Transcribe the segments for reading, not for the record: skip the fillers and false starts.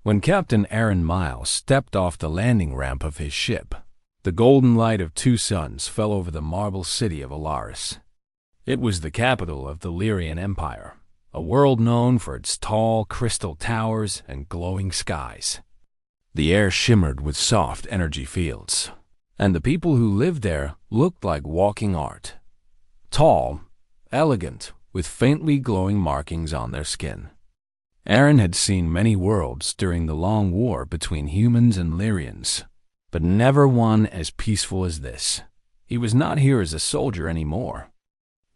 When Captain Aaron Miles stepped off the landing ramp of his ship, the golden light of two suns fell over the marble city of Alaris. It was the capital of the Lyrian Empire, a world known for its tall crystal towers and glowing skies. The air shimmered with soft energy fields, and the people who lived there looked like walking art. Tall, elegant, with faintly glowing markings on their skin. Aaron had seen many worlds during the long war between humans and Lyrians, but never one as peaceful as this. He was not here as a soldier anymore.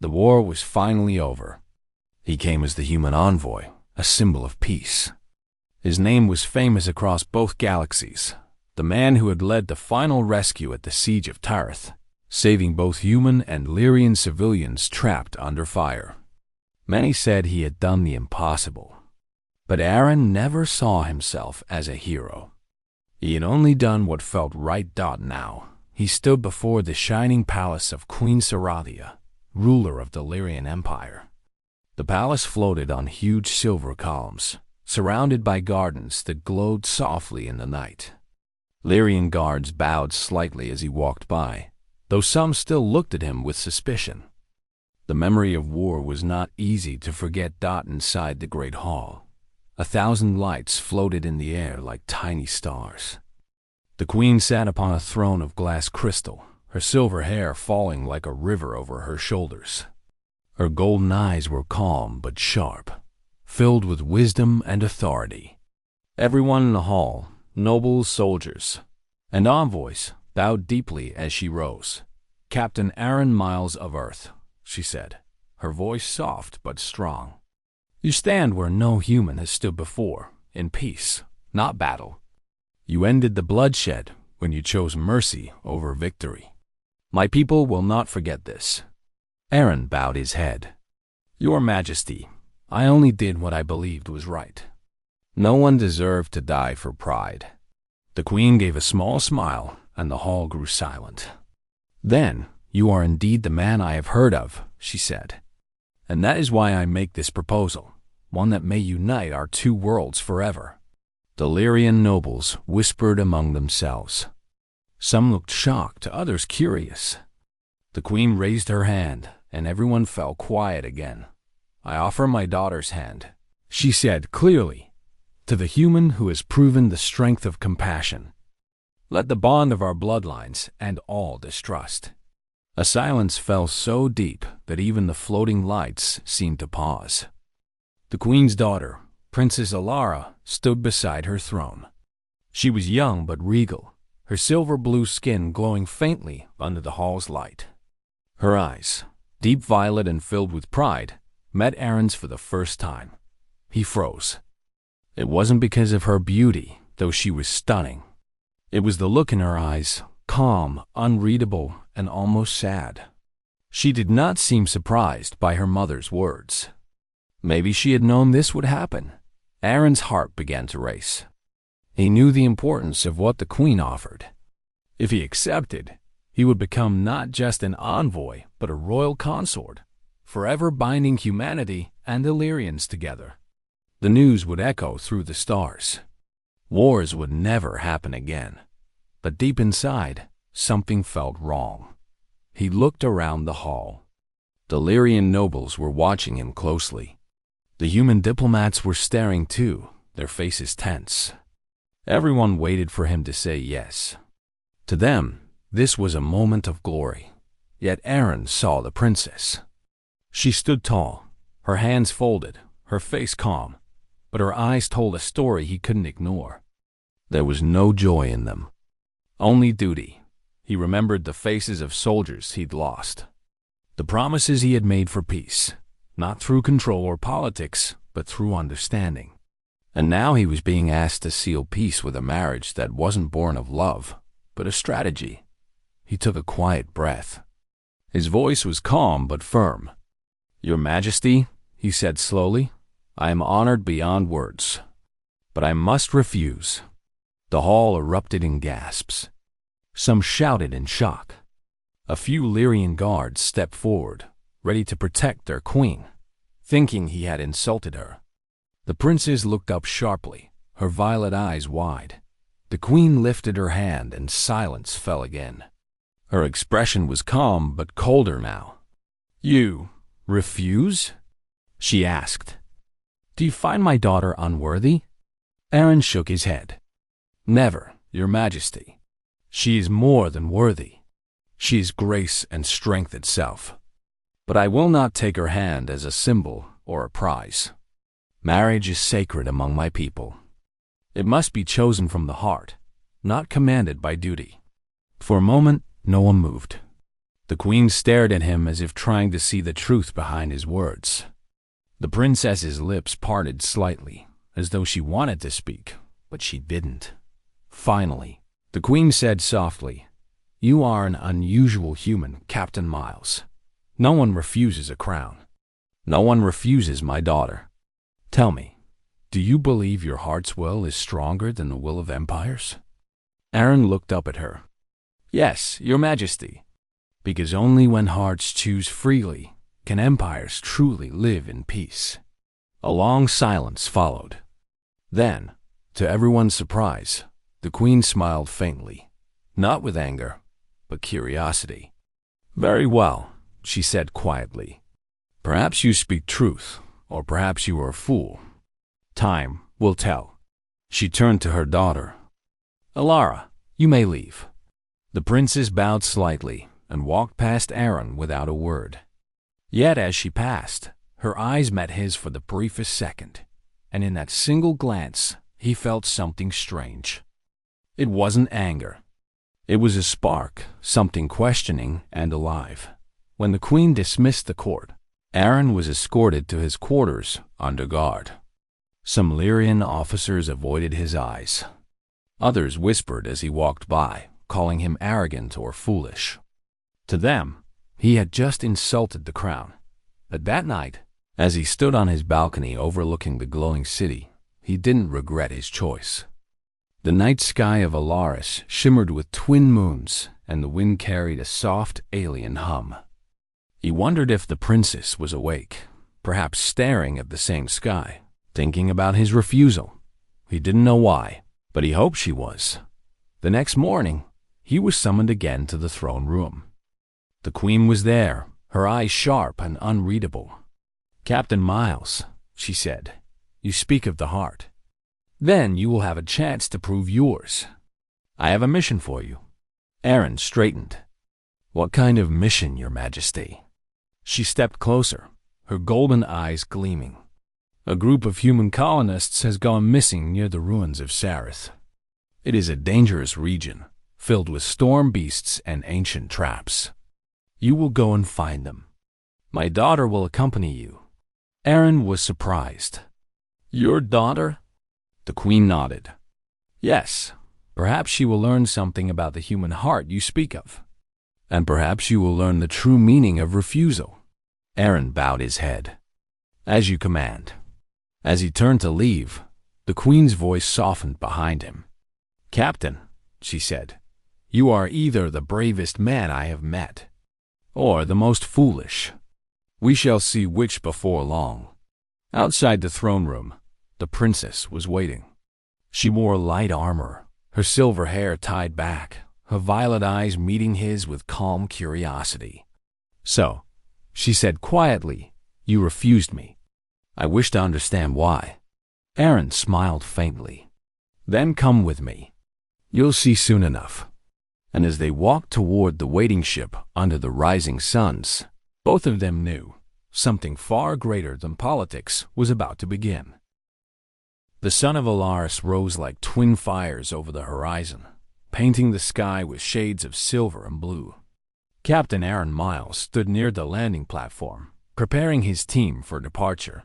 The war was finally over. He came as the human envoy, a symbol of peace. His name was famous across both galaxies, the man who had led the final rescue at the siege of Tarth, saving both human and Lyrian civilians trapped under fire. Many said he had done the impossible. But Aaron never saw himself as a hero. He had only done what felt right. Now, he stood before the shining palace of Queen Sarathia, ruler of the Lyrian Empire. The palace floated on huge silver columns, surrounded by gardens that glowed softly in the night. Lyrian guards bowed slightly as he walked by, though some still looked at him with suspicion. The memory of war was not easy to forget. Inside the great hall, 1,000 lights floated in the air like tiny stars. The queen sat upon a throne of glass crystal, her silver hair falling like a river over her shoulders. Her golden eyes were calm but sharp, filled with wisdom and authority. Everyone in the hall, nobles, soldiers, and envoys, bowed deeply as she rose. "Captain Aaron Miles of Earth," she said, her voice soft but strong. "You stand where no human has stood before, in peace, not battle. You ended the bloodshed when you chose mercy over victory. My people will not forget this." Aaron bowed his head. "Your Majesty, I only did what I believed was right. No one deserved to die for pride." The queen gave a small smile, and the hall grew silent. "Then, you are indeed the man I have heard of," she said. "And that is why I make this proposal, one that may unite our two worlds forever." The Lyrian nobles whispered among themselves. Some looked shocked, others curious. The queen raised her hand, and everyone fell quiet again. "I offer my daughter's hand," she said clearly, "to the human who has proven the strength of compassion. Let the bond of our bloodlines end all distrust." A silence fell so deep that even the floating lights seemed to pause. The queen's daughter, Princess Alara, stood beside her throne. She was young but regal, her silver-blue skin glowing faintly under the hall's light. Her eyes, deep violet and filled with pride, met Aaron's for the first time. He froze. It wasn't because of her beauty, though she was stunning. It was the look in her eyes, calm, unreadable, and almost sad. She did not seem surprised by her mother's words. Maybe she had known this would happen. Aaron's heart began to race. He knew the importance of what the queen offered. If he accepted, he would become not just an envoy, but a royal consort, forever binding humanity and the Lyrians together. The news would echo through the stars. Wars would never happen again. But deep inside, something felt wrong. He looked around the hall. The Lyrian nobles were watching him closely. The human diplomats were staring too, their faces tense. Everyone waited for him to say yes. To them, this was a moment of glory. Yet Aaron saw the princess. She stood tall, her hands folded, her face calm, but her eyes told a story he couldn't ignore. There was no joy in them, only duty. He remembered the faces of soldiers he'd lost, the promises he had made for peace, not through control or politics, but through understanding. And now he was being asked to seal peace with a marriage that wasn't born of love, but a strategy. He took a quiet breath. His voice was calm but firm. "Your Majesty," he said slowly, "I am honored beyond words, but I must refuse." The hall erupted in gasps. Some shouted in shock. A few Lyrian guards stepped forward, ready to protect their queen, thinking he had insulted her. The princess looked up sharply, her violet eyes wide. The queen lifted her hand and silence fell again. Her expression was calm but colder now. "You refuse?" she asked. "Do you find my daughter unworthy?" Aaron shook his head. "Never, Your Majesty. She is more than worthy. She is grace and strength itself. But I will not take her hand as a symbol or a prize. Marriage is sacred among my people. It must be chosen from the heart, not commanded by duty." For a moment, no one moved. The queen stared at him as if trying to see the truth behind his words. The princess's lips parted slightly, as though she wanted to speak, but she didn't. Finally, the queen said softly, "You are an unusual human, Captain Miles. No one refuses a crown. No one refuses my daughter. Tell me, do you believe your heart's will is stronger than the will of empires?" Aaron looked up at her. "Yes, Your Majesty, because only when hearts choose freely can empires truly live in peace." A long silence followed. Then, to everyone's surprise, the queen smiled faintly, not with anger, but curiosity. "Very well," she said quietly. "Perhaps you speak truth, or perhaps you are a fool. Time will tell." She turned to her daughter. "Alara, you may leave." The princess bowed slightly and walked past Aaron without a word. Yet as she passed, her eyes met his for the briefest second, and in that single glance he felt something strange. It wasn't anger. It was a spark, something questioning and alive. When the queen dismissed the court, Aaron was escorted to his quarters under guard. Some Lyrian officers avoided his eyes. Others whispered as he walked by, calling him arrogant or foolish. To them, he had just insulted the crown. But that night, as he stood on his balcony overlooking the glowing city, he didn't regret his choice. The night sky of Alaris shimmered with twin moons, and the wind carried a soft alien hum. He wondered if the princess was awake, perhaps staring at the same sky, thinking about his refusal. He didn't know why, but he hoped she was. The next morning, he was summoned again to the throne room. The queen was there, her eyes sharp and unreadable. "Captain Miles," she said, "you speak of the heart. Then you will have a chance to prove yours. I have a mission for you." Aaron straightened. "What kind of mission, Your Majesty?" She stepped closer, her golden eyes gleaming. "A group of human colonists has gone missing near the ruins of Sarith. It is a dangerous region, filled with storm beasts and ancient traps. You will go and find them. My daughter will accompany you." Aaron was surprised. "Your daughter?" The queen nodded. "Yes, perhaps she will learn something about the human heart you speak of. And perhaps you will learn the true meaning of refusal." Aaron bowed his head. "As you command." As he turned to leave, the queen's voice softened behind him. "Captain," she said, "you are either the bravest man I have met, or the most foolish. We shall see which before long." Outside the throne room, the princess was waiting. She wore light armor, her silver hair tied back, her violet eyes meeting his with calm curiosity. "So," she said quietly, "you refused me. I wish to understand why." Aaron smiled faintly. "Then come with me. You'll see soon enough." And as they walked toward the waiting ship under the rising suns, both of them knew something far greater than politics was about to begin. The sun of Alaris rose like twin fires over the horizon, painting the sky with shades of silver and blue. Captain Aaron Miles stood near the landing platform, preparing his team for departure.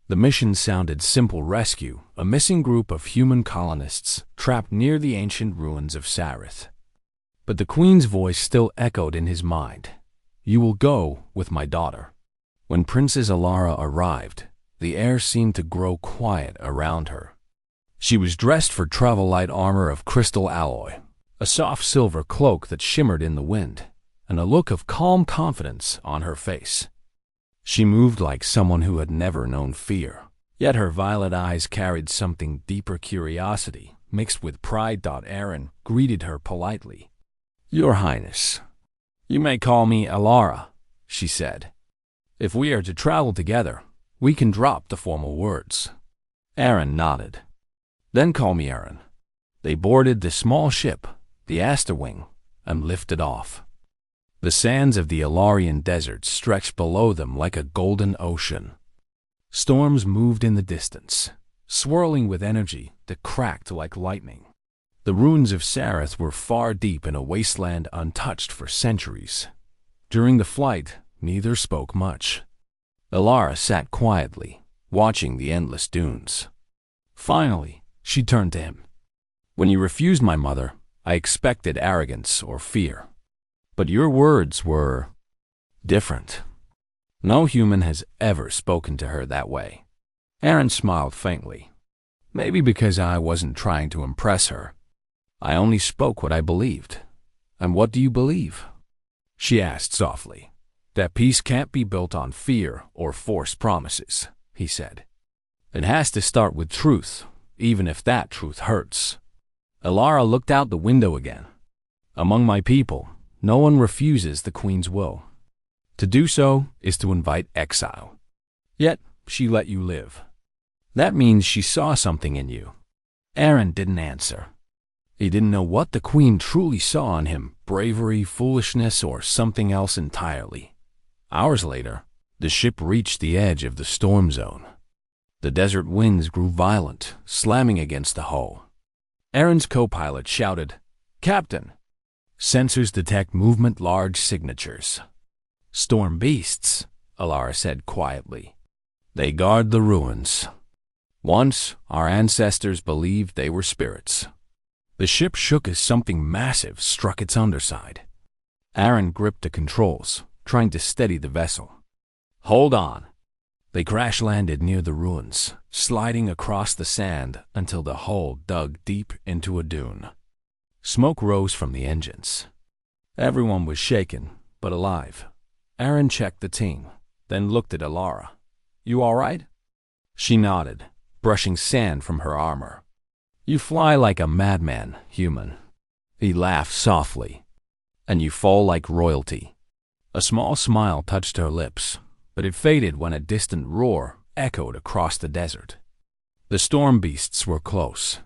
The mission sounded simple: rescue a missing group of human colonists trapped near the ancient ruins of Sarith. But the queen's voice still echoed in his mind. "You will go with my daughter." When Princess Alara arrived, the air seemed to grow quiet around her. She was dressed for travel light armor of crystal alloy, a soft silver cloak that shimmered in the wind, and a look of calm confidence on her face. She moved like someone who had never known fear, Yet her violet eyes carried something deeper curiosity, mixed with pride. Aaron greeted her politely. "Your Highness, you may call me Alara," she said. "If we are to travel together, we can drop the formal words." Aaron nodded. "Then call me Aaron." They boarded the small ship, the Asterwing, and lifted off. The sands of the Alarian desert stretched below them like a golden ocean. Storms moved in the distance, swirling with energy that cracked like lightning. The ruins of Sareth were far deep in a wasteland untouched for centuries. During the flight, neither spoke much. Alara sat quietly, watching the endless dunes. Finally, she turned to him. "When you refused my mother, I expected arrogance or fear. But your words were different. No human has ever spoken to her that way." Aaron smiled faintly. "Maybe because I wasn't trying to impress her. I only spoke what I believed." "And what do you believe?" she asked softly. "That peace can't be built on fear or forced promises," he said. "It has to start with truth, even if that truth hurts." Alara looked out the window again. "Among my people, no one refuses the Queen's will. To do so is to invite exile. Yet she let you live. That means she saw something in you." Aaron didn't answer. He didn't know what the Queen truly saw in him, bravery, foolishness, or something else entirely. Hours later, the ship reached the edge of the storm zone. The desert winds grew violent, slamming against the hull. Aaron's co-pilot shouted, "Captain!" "Sensors detect movement large signatures." "Storm beasts," Alara said quietly. "They guard the ruins. Once, our ancestors believed they were spirits." The ship shook as something massive struck its underside. Aaron gripped the controls, trying to steady the vessel. "Hold on." They crash-landed near the ruins, sliding across the sand until the hull dug deep into a dune. Smoke rose from the engines. Everyone was shaken, but alive. Aaron checked the team, then looked at Alara. "You all right?" She nodded, brushing sand from her armor. "You fly like a madman, human." He laughed softly. "And you fall like royalty." A small smile touched her lips, but it faded when a distant roar echoed across the desert. The storm beasts were close.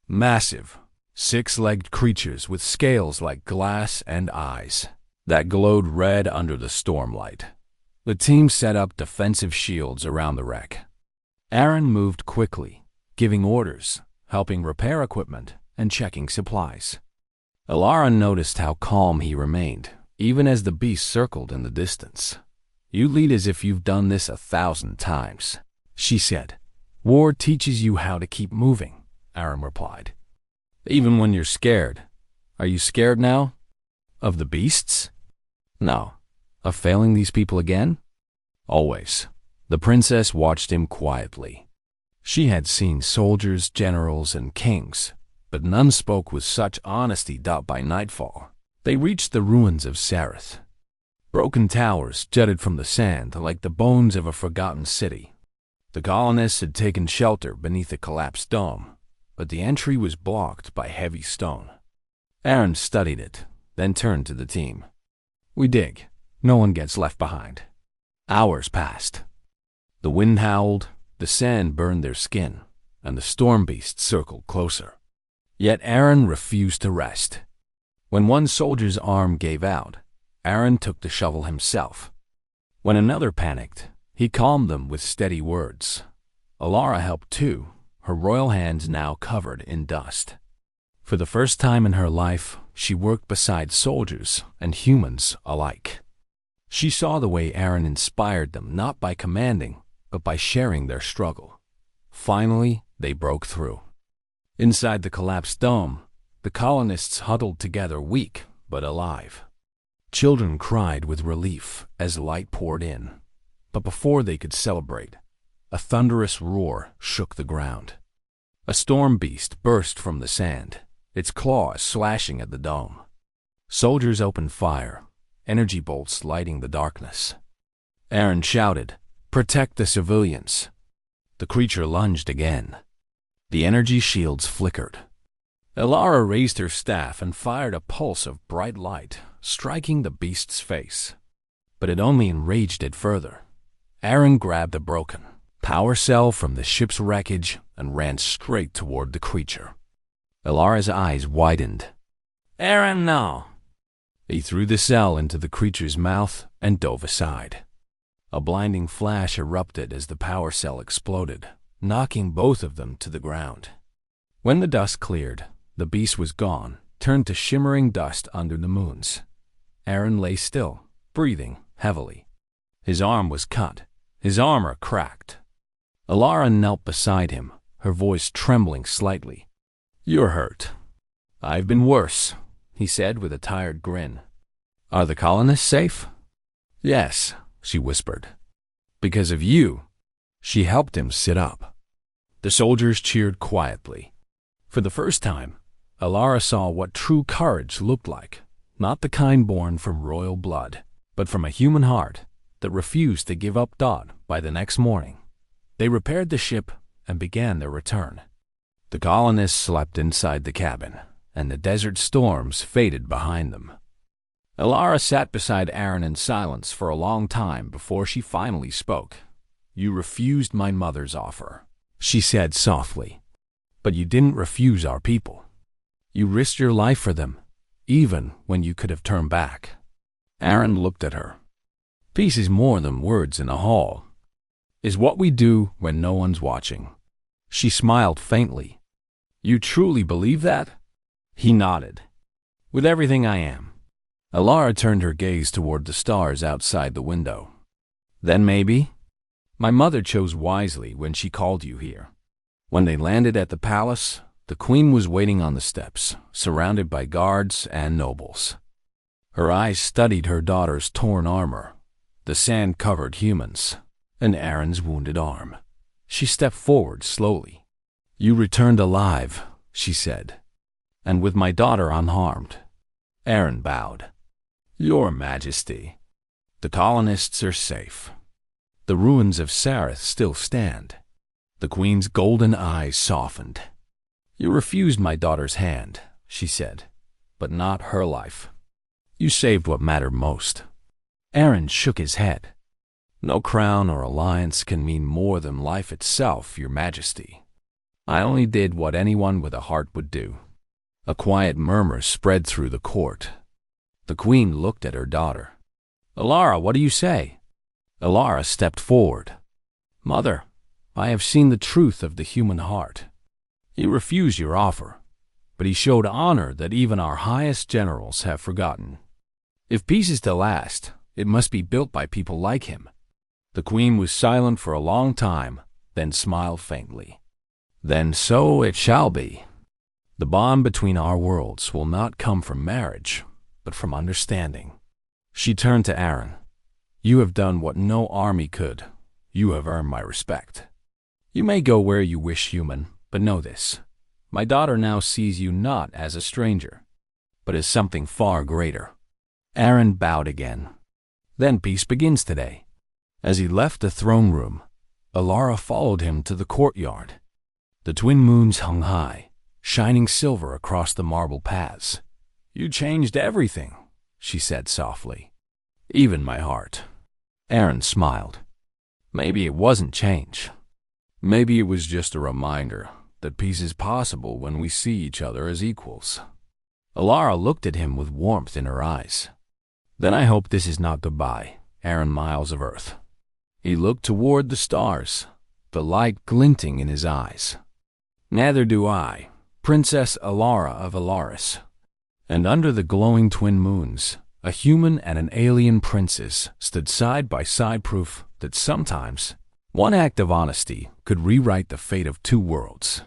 Massive, six-legged creatures with scales like glass and eyes that glowed red under the stormlight. The team set up defensive shields around the wreck. Aaron moved quickly, giving orders, helping repair equipment, and checking supplies. Alara noticed how calm he remained, even as the beast circled in the distance. "You lead as if you've done this 1,000 times," she said. "War teaches you how to keep moving," Aaron replied. "Even when you're scared. Are you scared now?" "Of the beasts?" "No." "Of failing these people again?" "Always." The princess watched him quietly. She had seen soldiers, generals, and kings, but none spoke with such honesty. By nightfall, they reached the ruins of Sareth. Broken towers jutted from the sand like the bones of a forgotten city. The colonists had taken shelter beneath a collapsed dome, but the entry was blocked by heavy stone. Aaron studied it, then turned to the team. "We dig. No one gets left behind." Hours passed. The wind howled, the sand burned their skin, and the storm beasts circled closer. Yet Aaron refused to rest. When one soldier's arm gave out, Aaron took the shovel himself. When another panicked, he calmed them with steady words. Alara helped too, her royal hands now covered in dust. For the first time in her life, she worked beside soldiers and humans alike. She saw the way Aaron inspired them not by commanding, but by sharing their struggle. Finally, they broke through. Inside the collapsed dome, the colonists huddled together, weak but alive. Children cried with relief as light poured in. But before they could celebrate, a thunderous roar shook the ground. A storm beast burst from the sand, its claws slashing at the dome. Soldiers opened fire, energy bolts lighting the darkness. Aaron shouted, "Protect the civilians." The creature lunged again. The energy shields flickered. Elara raised her staff and fired a pulse of bright light, striking the beast's face. But it only enraged it further. Aaron grabbed a broken power cell from the ship's wreckage and ran straight toward the creature. Elara's eyes widened. "Aaron, no!" He threw the cell into the creature's mouth and dove aside. A blinding flash erupted as the power cell exploded, knocking both of them to the ground. When the dust cleared, the beast was gone, turned to shimmering dust under the moons. Aaron lay still, breathing heavily. His arm was cut, his armor cracked. Elara knelt beside him, her voice trembling slightly. "You're hurt." "I've been worse," he said with a tired grin. "Are the colonists safe?" "Yes," she whispered. "Because of you." She helped him sit up. The soldiers cheered quietly. For the first time, Elara saw what true courage looked like, not the kind born from royal blood, but from a human heart that refused to give up Dot by the next morning. They repaired the ship and began their return. The colonists slept inside the cabin, and the desert storms faded behind them. Elara sat beside Aaron in silence for a long time before she finally spoke. "You refused my mother's offer," she said softly. "But you didn't refuse our people. You risked your life for them, even when you could have turned back." Aaron looked at her. "Peace is more than words in a hall. Is what we do when no one's watching." She smiled faintly. "You truly believe that?" He nodded. "With everything I am." Elara turned her gaze toward the stars outside the window. "Then maybe? My mother chose wisely when she called you here." When they landed at the palace, the queen was waiting on the steps, surrounded by guards and nobles. Her eyes studied her daughter's torn armor, the sand-covered humans, and Aaron's wounded arm. She stepped forward slowly. "You returned alive," she said, "and with my daughter unharmed." Aaron bowed. "Your Majesty, the colonists are safe. The ruins of Sareth still stand." The queen's golden eyes softened. "You refused my daughter's hand," she said, "but not her life. You saved what mattered most." Aaron shook his head. "No crown or alliance can mean more than life itself, Your Majesty. I only did what anyone with a heart would do." A quiet murmur spread through the court. The queen looked at her daughter. "Elara, what do you say?" Elara stepped forward. "Mother, I have seen the truth of the human heart. He refused your offer, but he showed honor that even our highest generals have forgotten. If peace is to last, it must be built by people like him." The queen was silent for a long time, then smiled faintly. "Then so it shall be. The bond between our worlds will not come from marriage, but from understanding." She turned to Aaron. "You have done what no army could. You have earned my respect. You may go where you wish, human, but know this. My daughter now sees you not as a stranger, but as something far greater." Aaron bowed again. "Then peace begins today." As he left the throne room, Elara followed him to the courtyard. The twin moons hung high, shining silver across the marble paths. "You changed everything," she said softly. "Even my heart." Aaron smiled. "Maybe it wasn't change. Maybe it was just a reminder that peace is possible when we see each other as equals." Elara looked at him with warmth in her eyes. "Then I hope this is not goodbye, Aaron Miles of Earth." He looked toward the stars, the light glinting in his eyes. "Neither do I, Princess Elara of Alaris." And under the glowing twin moons, a human and an alien princess stood side by side, proof that sometimes one act of honesty could rewrite the fate of two worlds.